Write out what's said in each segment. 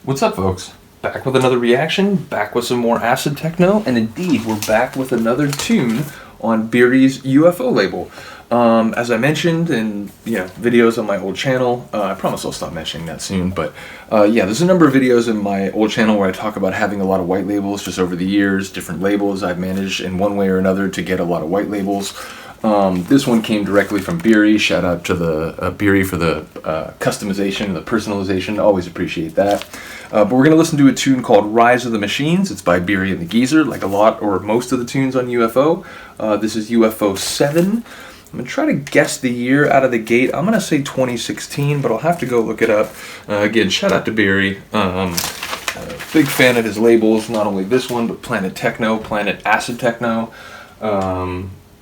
What's up, folks? Back with another reaction, back with some more acid techno, and indeed, we're back with another tune on Biri's UFO label. As I mentioned in videos on my old channel, I promise I'll stop mentioning that soon, but there's a number of videos in my old channel where I talk about having a lot of white labels just over the years, different labels I've managed in one way or another to get a lot of white labels. This one came directly from Biri. Shout out to the Biri for the customization and the personalization. Always appreciate that. But we're going to listen to a tune called Rise of the Machines. It's by Biri and the Geezer, like a lot or most of the tunes on UFO. This is UFO 7. I'm going to try to guess the year out of the gate. I'm going to say 2016, but I'll have to go look it up. Again, shout out to Biri. Big fan of his labels, not only this one, but Planet Techno, Planet Acid Techno.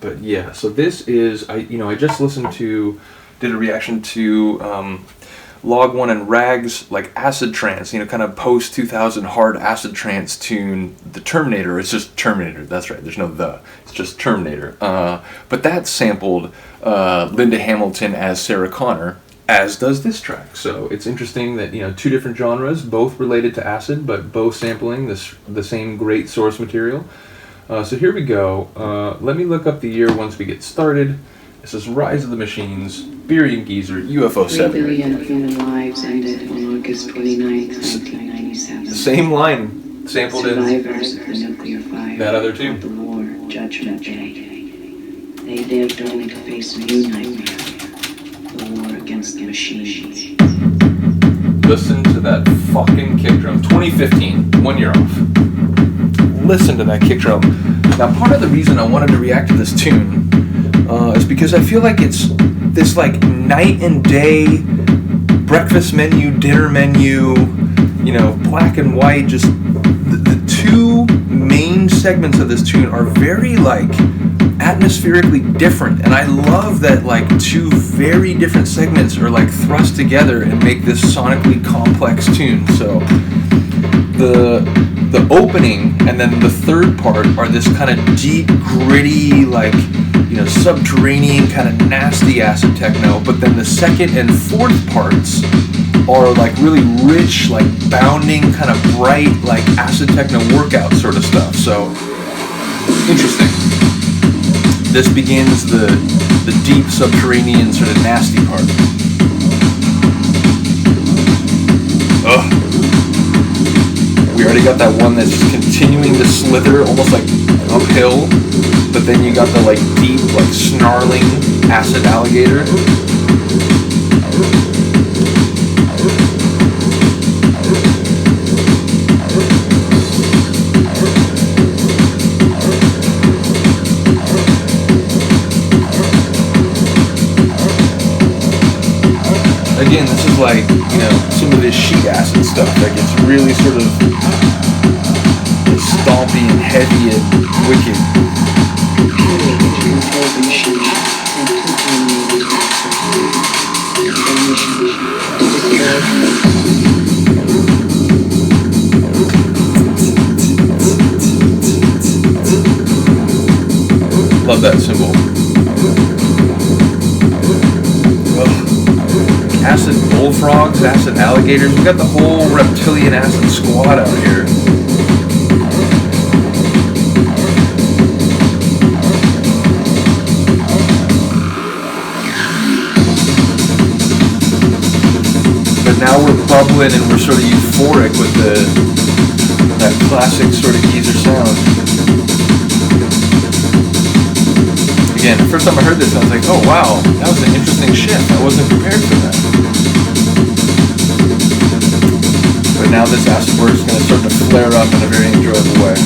But yeah, so this is, I just did a reaction to Log 1 and Rag's like acid trance, kind of post-2000 hard acid trance tune, the Terminator. It's just Terminator, that's right, there's no the, it's just Terminator. But that sampled Linda Hamilton as Sarah Connor, as does this track. So it's interesting that, two different genres, both related to acid, but both sampling the same great source material. So here we go. Let me look up the year once we get started. This is Rise of the Machines, Biri and Geezer, UFO 7. 3 billion human lives ended on August 29th, 1997. The same line sampled Survivors of the nuclear fire that other tune. of the war, Judgment Day. They lived only to face a new nightmare, the war against the machines. Listen to that fucking kick drum. 2015, 1 year off. Listen to that kick drum. Now, part of the reason I wanted to react to this tune is because I feel like it's this like night and day breakfast menu, dinner menu, black and white. Just the two main segments of this tune are very like atmospherically different, and I love that like two very different segments are like thrust together and make this sonically complex tune. So the opening and then the third part are this kind of deep, gritty, like, subterranean kind of nasty acid techno, but then the second and fourth parts are like really rich, like bounding, kind of bright, like acid techno workout sort of stuff. So interesting. This begins the deep subterranean sort of nasty part. Ugh. We already got that one that's just continuing to slither, almost like uphill, but then you got the like deep, like snarling acid alligator. Again, this is like, some of this sheet acid stuff that gets really sort of stompy and heavy and wicked. Love that symbol. Acid bullfrogs, acid alligators. We got the whole reptilian acid squad out here. But now we're bubbling and we're sort of euphoric with that classic sort of Geezer sound. Again, the first time I heard this, I was like, oh wow, that was an interesting shift. I wasn't prepared for that. But now this acid work is going to start to flare up in a very enjoyable way.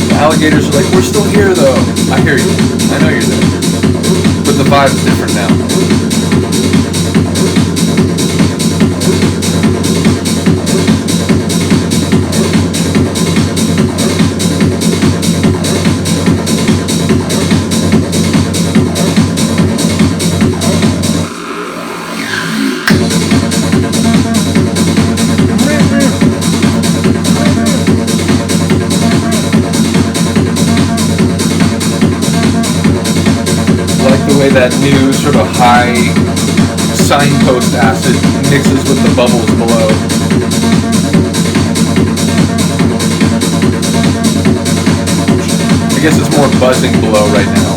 The alligators are like, we're still here though. I hear you. I know you're there. But the vibe is different now. way that new sort of high signpost acid mixes with the bubbles below. I guess it's more buzzing below right now.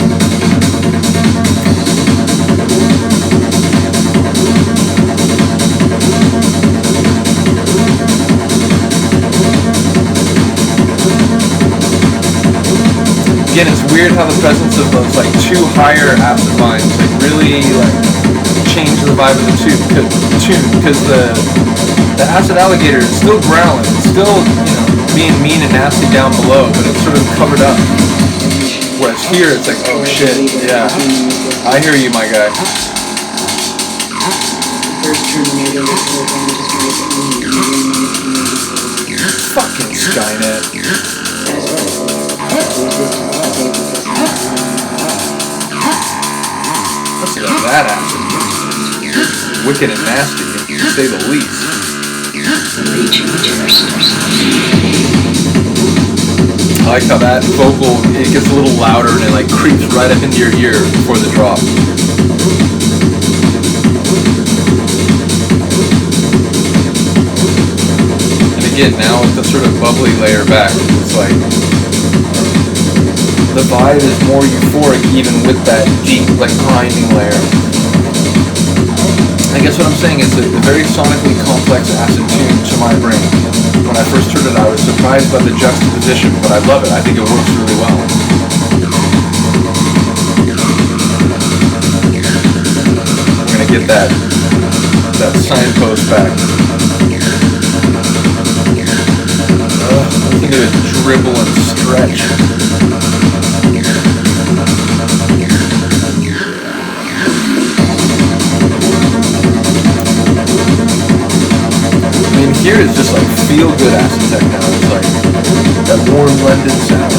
Again, it's weird how the presence of those like two higher acid lines like really like change the vibe of the tune because the acid alligator is still growling, it's still, you know, being mean and nasty down below, but it's sort of covered up. Whereas here it's like, oh shit, yeah, I hear you, my guy. First Terminator was programmed to strike at me in 1984. Fucking Skynet. Let's see that acid. Wicked and nasty, to say the least. I like how that vocal, it gets a little louder and it like creeps right up into your ear before the drop. And again, now with the sort of bubbly layer back, it's like the vibe is more euphoric even with that deep, like grinding layer. I guess what I'm saying is a very sonically complex acid tune to my brain. When I first heard it, I was surprised by the juxtaposition, but I love it. I think it works really well. We're gonna get that signpost back. Listen to it dribble and stretch. Here is just like feel good acid techno. It's like that warm London sound.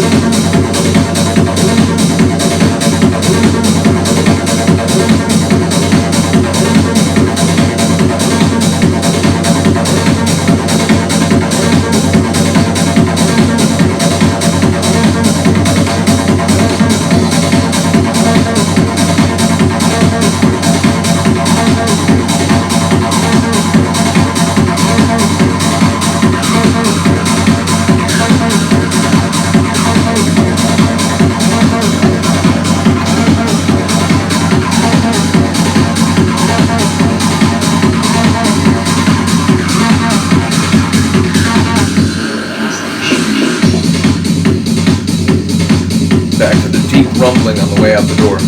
Back to the deep rumbling on the way out the door.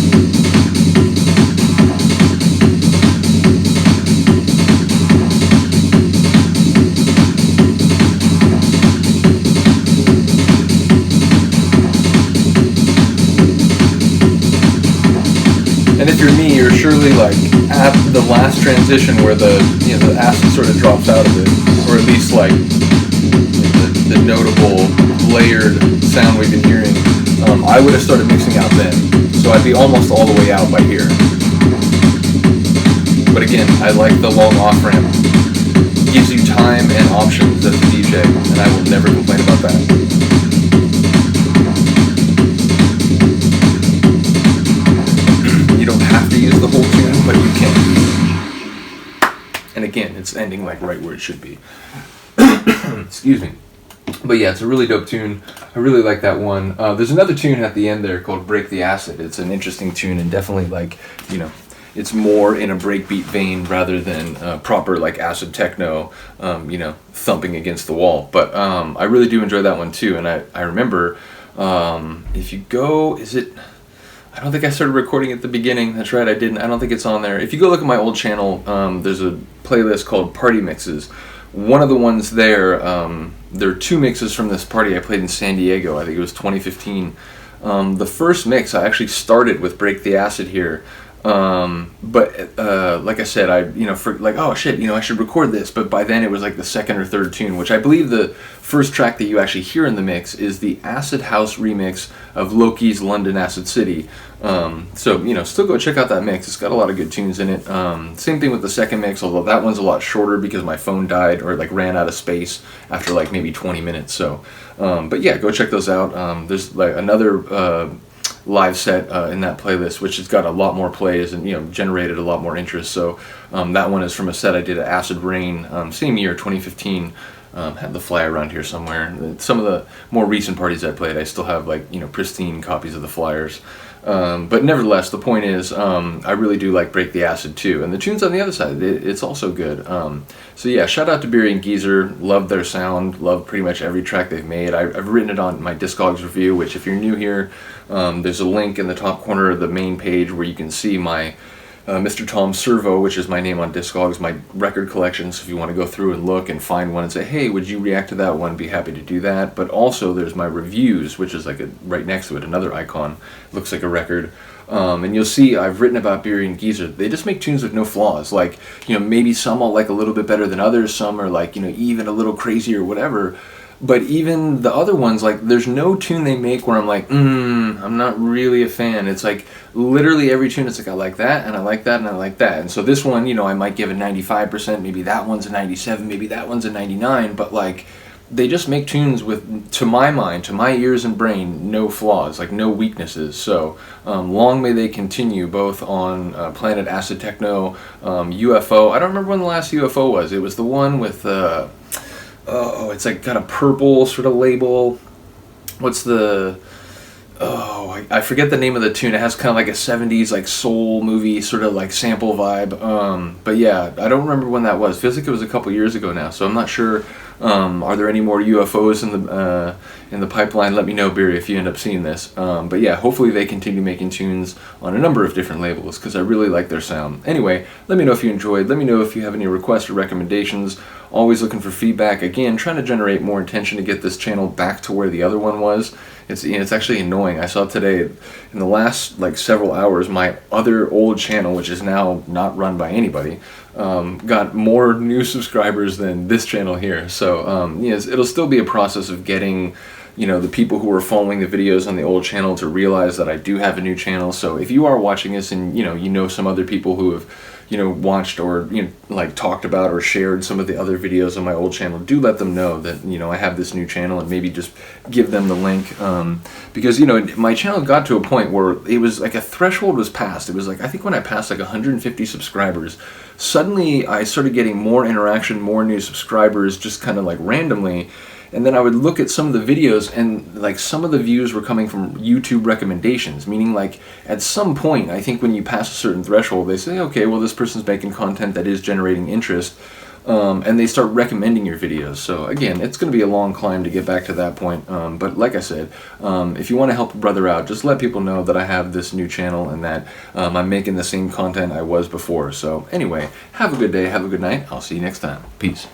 And if you're me, you're surely like at the last transition where the acid sort of drops out of it, or at least like the notable layered sound we've been hearing. I would have started mixing out then, so I'd be almost all the way out by here. But again, I like the long off ramp. Gives you time and options as a DJ, and I will never complain about that. You don't have to use the whole tune, but you can. And again, it's ending like right where it should be. Excuse me. But yeah, it's a really dope tune. I really like that one. There's another tune at the end there called Break the Acid. It's an interesting tune and definitely like, you know, it's more in a breakbeat vein rather than proper like acid techno, you know, thumping against the wall. But I really do enjoy that one too. And I remember if you go, I don't think I started recording at the beginning. That's right, I didn't. I don't think it's on there. If you go look at my old channel, there's a playlist called Party Mixes. One of the ones there, there are two mixes from this party I played in San Diego. I think it was 2015. The first mix, I actually started with Break the Acid here. But like I said, oh shit, I should record this. But by then it was like the second or third tune, which I believe the first track that you actually hear in the mix is the Acid House remix of Loki's London Acid City. So, still go check out that mix. It's got a lot of good tunes in it. Same thing with the second mix, although that one's a lot shorter because my phone died or like ran out of space after like maybe 20 minutes. So, but yeah, go check those out. There's like another live set in that playlist, which has got a lot more plays and generated a lot more interest. So that one is from a set I did at Acid Rain, same year, 2015. Have the flyer around here somewhere. Some of the more recent parties I played, I still have like pristine copies of the flyers. But nevertheless, the point is, I really do like Break the Acid too, and the tunes on the other side, it's also good. So yeah, shout out to Biri and Geezer. Love their sound. Love pretty much every track they've made. I've written it on my Discogs review, which if you're new here, there's a link in the top corner of the main page where you can see my Mr. Tom Servo, which is my name on Discogs, my record collection. So if you want to go through and look and find one and say, hey, would you react to that one? Be happy to do that. But also there's my reviews, which is like right next to it, another icon. Looks like a record. And you'll see I've written about Biri and Geezer. They just make tunes with no flaws. Like, maybe some I'll like a little bit better than others. Some are like, even a little crazy or whatever. But even the other ones, like, there's no tune they make where I'm like, I'm not really a fan. It's like, literally every tune, it's like, I like that, and I like that, and I like that. And so this one, I might give a 95%, maybe that one's a 97, maybe that one's a 99, but, like, they just make tunes with, to my mind, to my ears and brain, no flaws, like, no weaknesses. So, long may they continue, both on Planet Acid Techno, UFO. I don't remember when the last UFO was. It was the one with, it's like got a purple sort of label. What's the... I forget the name of the tune. It has kind of like a 70s like soul movie sort of like sample vibe. But yeah, I don't remember when that was. Feels like it was a couple years ago now, so I'm not sure. Are there any more UFOs in the pipeline? Let me know, Biri, if you end up seeing this. But yeah, hopefully they continue making tunes on a number of different labels, because I really like their sound. Anyway, let me know if you enjoyed. Let me know if you have any requests or recommendations. Always looking for feedback. Again, trying to generate more attention to get this channel back to where the other one was. It's actually annoying. I saw today, in the last like several hours, my other old channel, which is now not run by anybody, got more new subscribers than this channel here. So yes, it'll still be a process of getting the people who are following the videos on the old channel to realize that I do have a new channel. So if you are watching this and you know some other people who have watched or like talked about or shared some of the other videos on my old channel, do let them know that I have this new channel, and maybe just give them the link, because my channel got to a point where it was like a threshold was passed. It was like, I think when I passed like 150 subscribers, suddenly I started getting more interaction, more new subscribers, just kind of like randomly. And then I would look at some of the videos, and like some of the views were coming from YouTube recommendations, meaning like at some point, I think when you pass a certain threshold, they say, okay, well, this person's making content that is generating interest, and they start recommending your videos. So again, it's going to be a long climb to get back to that point. But like I said, if you want to help a brother out, just let people know that I have this new channel and that I'm making the same content I was before. So anyway, have a good day, have a good night. I'll see you next time. Peace.